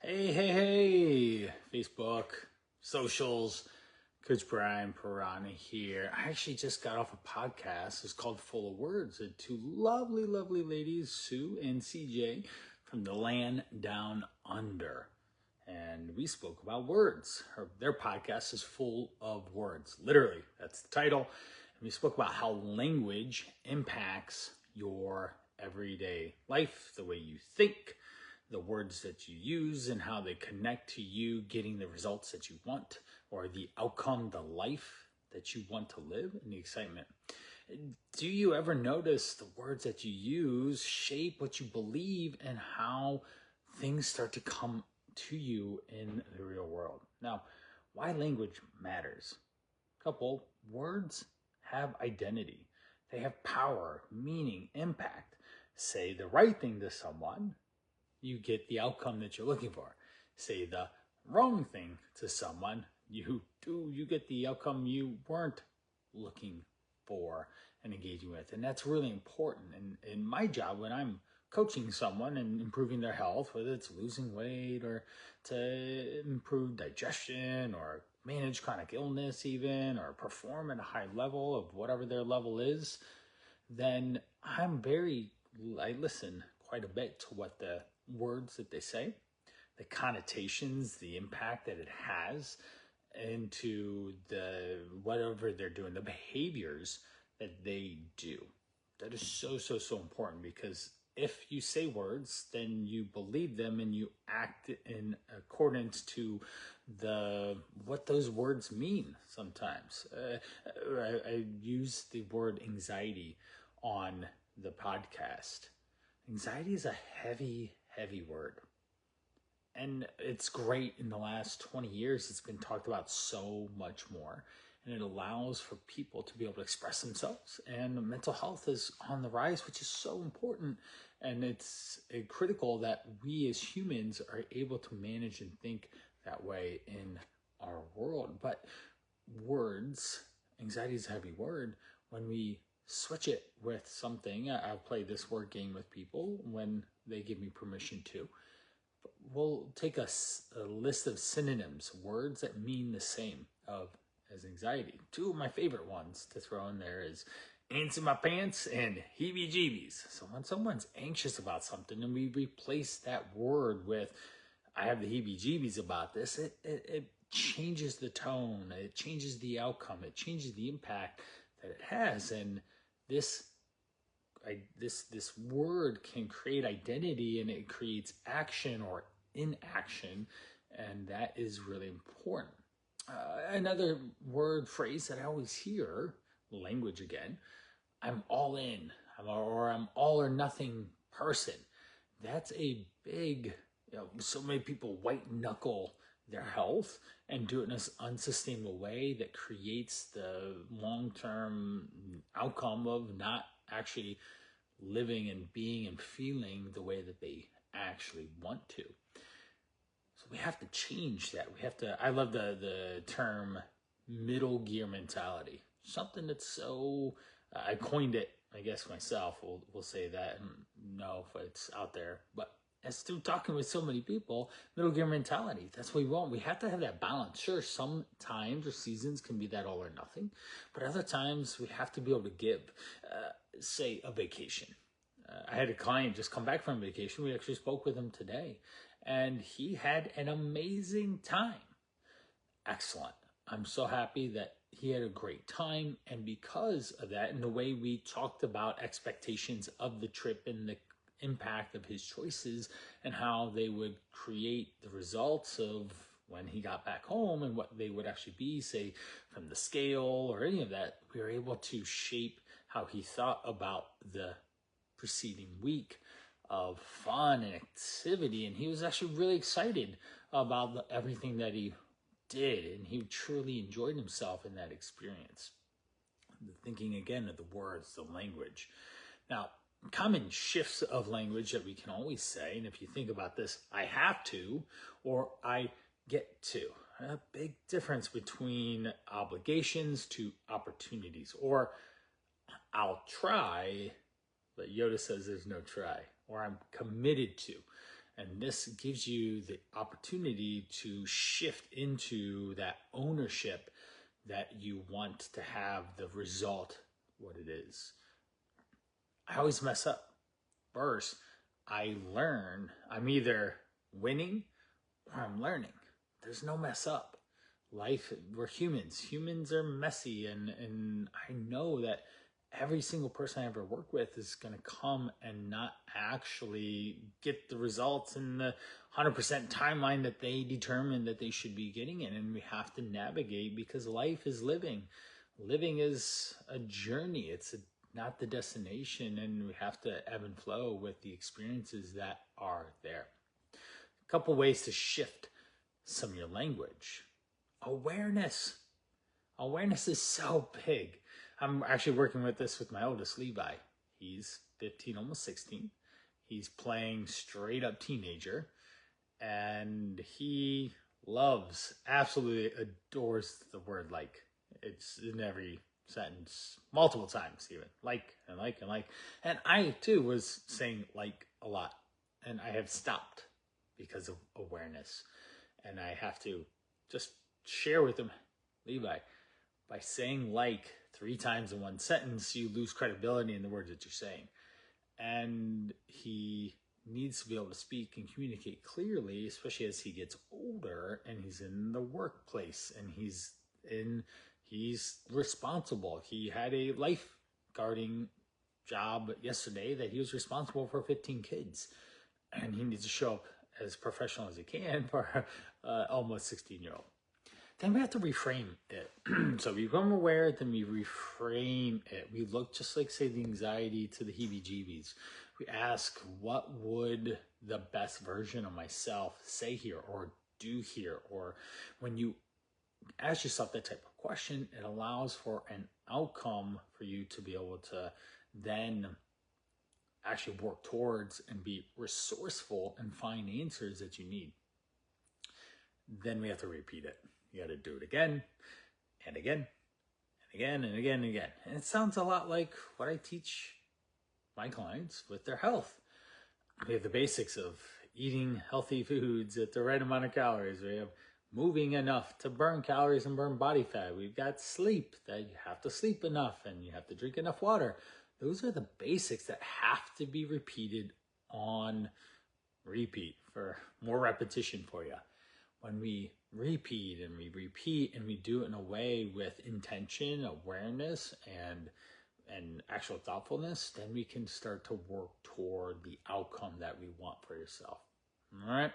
Hey, Facebook, socials, Coach Brian Pirani here. I actually just got off a podcast. It's called Full of Words. And two lovely ladies, Sue and CJ, from the land down under. And we spoke about words. Their podcast is full of words. Literally, that's the title. And we spoke about how language impacts your everyday life, the way you think, the words that you use and how they connect to you getting the results that you want or the outcome, the life that you want to live, and the excitement. Do you ever notice the words that you use shape what you believe and how things start to come to you in the real world? Now, why language matters. Couple, words have identity. They have power, meaning, impact. Say the right thing to someone, you get the outcome that you're looking for. Say the wrong thing to someone, you get the outcome you weren't looking for and engaging with. And that's really important. And in my job, when I'm coaching someone and improving their health, whether it's losing weight or to improve digestion or manage chronic illness even, or perform at a high level of whatever their level is, then I listen quite a bit to what the words that they say, the connotations, the impact that it has into the whatever they're doing, the behaviors that they do. That is so important, because if you say words, then you believe them and you act in accordance to what those words mean. Sometimes I use the word anxiety on the podcast. Anxiety is a heavy word. And it's great in the last 20 years, it's been talked about so much more. And it allows for people to be able to express themselves. And mental health is on the rise, which is so important. And it's critical that we as humans are able to manage and think that way in our world. But words, anxiety is a heavy word. When we switch it with something, I'll play this word game with people when they give me permission to. We'll take a list of synonyms, words that mean the same as anxiety. Two of my favorite ones to throw in there is ants in my pants and heebie-jeebies. So when someone's anxious about something and we replace that word with I have the heebie-jeebies about this, it changes the tone, it changes the outcome, it changes the impact that it has. And this word can create identity, and it creates action or inaction, and that is really important. Another word phrase that I always hear, language again, I'm all in, or I'm all or nothing person. That's a big, so many people white knuckle their health and do it in an unsustainable way that creates the long-term outcome of not actually living and being and feeling the way that they actually want to. So we have to change that. I love the term middle gear mentality. Something that's so, I coined it, I guess myself, we'll say that, and know if it's out there, but as through talking with so many people, middle gear mentality, that's what we want. We have to have that balance. Sure, some times or seasons can be that all or nothing, but other times we have to be able to give, say, a vacation. I had a client just come back from vacation. We actually spoke with him today, and he had an amazing time. Excellent. I'm so happy that he had a great time, and because of that, and the way we talked about expectations of the trip and the impact of his choices and how they would create the results of when he got back home and what they would actually be, say, from the scale or any of that, we were able to shape how he thought about the preceding week of fun and activity. And he was actually really excited about everything that he did, and he truly enjoyed himself in that experience. The thinking again of the words, the language. Now, common shifts of language that we can always say, and if you think about this, I have to or I get to. A big difference between obligations to opportunities, or I'll try, but Yoda says there's no try, or I'm committed to. And this gives you the opportunity to shift into that ownership that you want to have the result, what it is. I always mess up. First, I learn. I'm either winning or I'm learning. There's no mess up. Life, we're humans. Humans are messy, and I know that every single person I ever work with is going to come and not actually get the results in the 100% timeline that they determined that they should be getting in. And we have to navigate, because life is living. Living is a journey. It's not the destination, and we have to ebb and flow with the experiences that are there. A couple ways to shift some of your language. Awareness. Awareness is so big. I'm actually working with this with my oldest, Levi. He's 15, almost 16. He's playing straight up teenager, and he loves, absolutely adores the word like. It's in every sentence, multiple times even. Like and like and like. And I too was saying like a lot, and I have stopped because of awareness. And I have to just share with him, Levi, by saying like 3 times in one sentence, you lose credibility in the words that you're saying. And he needs to be able to speak and communicate clearly, especially as he gets older and he's in the workplace and he's responsible. He had a lifeguarding job yesterday that he was responsible for 15 kids, and he needs to show up as professional as he can for almost 16-year-old. Then we have to reframe it. So we become aware, then we reframe it. We look just like, say, the anxiety to the heebie-jeebies. We ask, what would the best version of myself say here or do here? Or when you ask yourself that type of question, it allows for an outcome for you to be able to then actually work towards and be resourceful and find answers that you need. Then we have to repeat it. You got to do it again and again and again and again and again. And it sounds a lot like what I teach my clients with their health. We have the basics of eating healthy foods at the right amount of calories. We have moving enough to burn calories and burn body fat. We've got sleep, that you have to sleep enough and you have to drink enough water. Those are the basics that have to be repeated on repeat for more repetition for you. When we repeat and we repeat and we do it in a way with intention, awareness, and actual thoughtfulness, then we can start to work toward the outcome that we want for yourself. All right.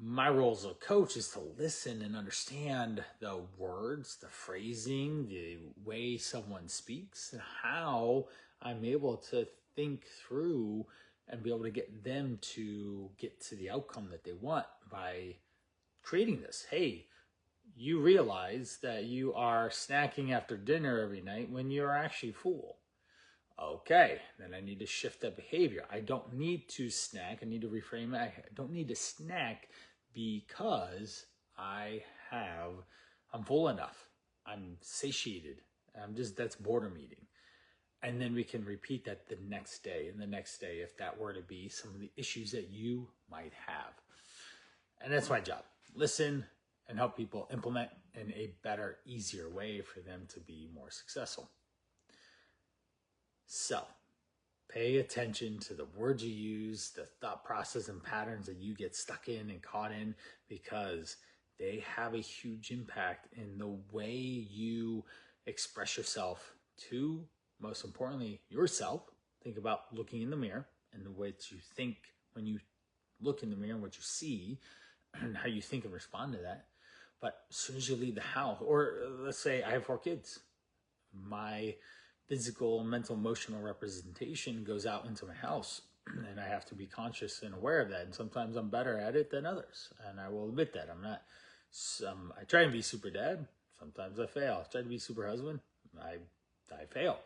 My role as a coach is to listen and understand the words, the phrasing, the way someone speaks, and how I'm able to think through and be able to get them to get to the outcome that they want by creating this. Hey, you realize that you are snacking after dinner every night when you're actually full. Okay, then I need to shift that behavior. I don't need to snack. I need to reframe it. I don't need to snack because I'm full enough. I'm satiated. That's boredom eating. And then we can repeat that the next day and the next day if that were to be some of the issues that you might have. And that's my job. Listen and help people implement in a better, easier way for them to be more successful. So, pay attention to the words you use, the thought process and patterns that you get stuck in and caught in, because they have a huge impact in the way you express yourself to, most importantly, yourself. Think about looking in the mirror and the way that you think when you look in the mirror and what you see and how you think and respond to that. But as soon as you leave the house, or let's say I have 4 kids, my physical, mental, emotional representation goes out into my house, and I have to be conscious and aware of that. And sometimes I'm better at it than others, and I will admit that. I try and be super dad. Sometimes I fail. I try to be super husband. I fail.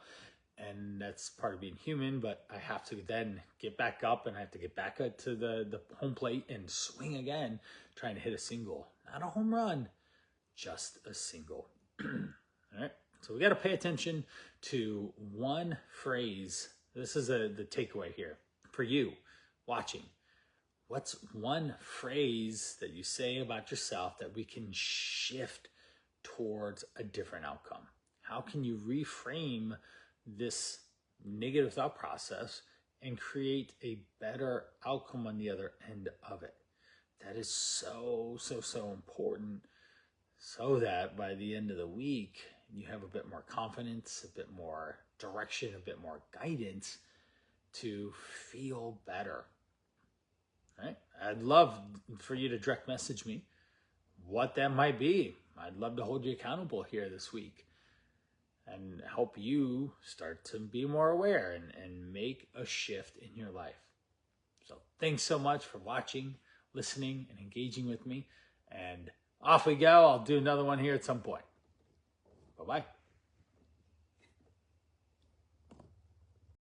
And that's part of being human, but I have to then get back up and I have to get back to the home plate and swing again, trying to hit a single. Not a home run, just a single. All right. So we got to pay attention to one phrase. This is the takeaway here for you watching. What's one phrase that you say about yourself that we can shift towards a different outcome? How can you reframe this negative thought process and create a better outcome on the other end of it? That is so important, so that by the end of the week, you have a bit more confidence, a bit more direction, a bit more guidance to feel better. Right? I'd love for you to direct message me what that might be. I'd love to hold you accountable here this week and help you start to be more aware and make a shift in your life. So thanks so much for watching, listening, and engaging with me. And off we go. I'll do another one here at some point. Bye-bye.